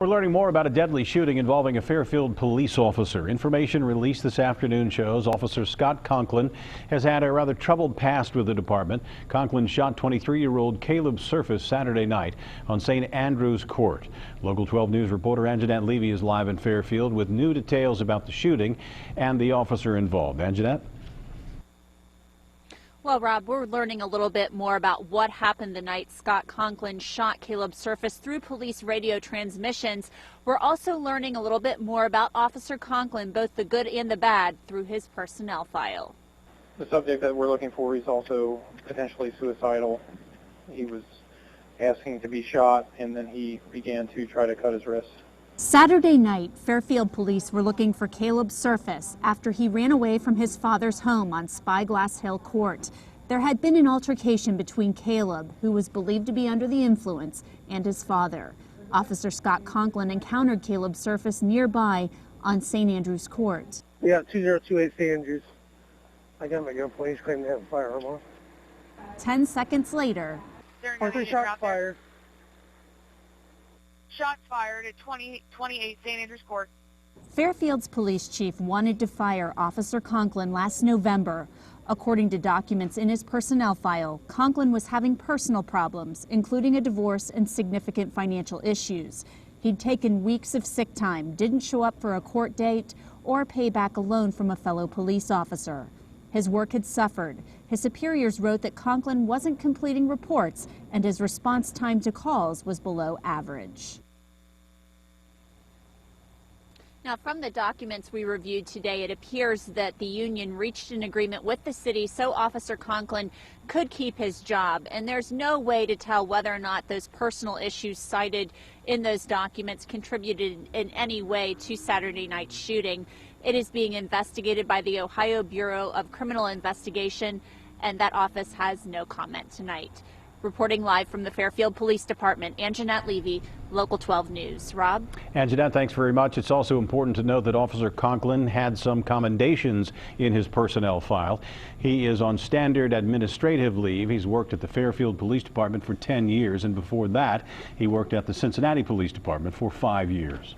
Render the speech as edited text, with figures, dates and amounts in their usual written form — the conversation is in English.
We're learning more about a deadly shooting involving a Fairfield police officer. Information released this afternoon shows Officer Scott Conklin has had a rather troubled past with the department. Conklin shot 23-year-old Caleb Surface Saturday night on St. Andrew's Court. Local 12 News reporter Angenette Levy is live in Fairfield with new details about the shooting and the officer involved. Angenette? Well, Rob, we're learning a little bit more about what happened the night Scott Conklin shot Caleb Surface through police radio transmissions. We're also learning a little bit more about Officer Conklin, both the good and the bad, through his personnel file. The subject that we're looking for is also potentially suicidal. He was asking to be shot, and then he began to try to cut his wrist. Saturday night, Fairfield police were looking for Caleb Surface after he ran away from his father's home on Spyglass Hill Court. There had been an altercation between Caleb, who was believed to be under the influence, and his father. Officer Scott Conklin encountered Caleb Surface nearby on St. Andrew's Court. Yeah, 2028 St. Andrews. I got my gunpoint. He's claiming to have a firearm on. 10 seconds later, shots fired. Shots fired at 2028 St. Andrew's Court. Fairfield's police chief wanted to fire Officer Conklin last November. According to documents in his personnel file, Conklin was having personal problems, including a divorce and significant financial issues. He'd taken weeks of sick time, didn't show up for a court date, or pay back a loan from a fellow police officer. His work had suffered. His superiors wrote that Conklin wasn't completing reports, and his response time to calls was below average. Now, from the documents we reviewed today, it appears that the union reached an agreement with the city so Officer Conklin could keep his job. And there's no way to tell whether or not those personal issues cited in those documents contributed in any way to Saturday night's shooting. It is being investigated by the Ohio Bureau of Criminal Investigation, and that office has no comment tonight. Reporting live from the Fairfield Police Department, Angenette Levy, Local 12 News. Rob? Angenette, thanks very much. It's also important to note that Officer Conklin had some commendations in his personnel file. He is on standard administrative leave. He's worked at the Fairfield Police Department for 10 years, and before that, he worked at the Cincinnati Police Department for 5 years.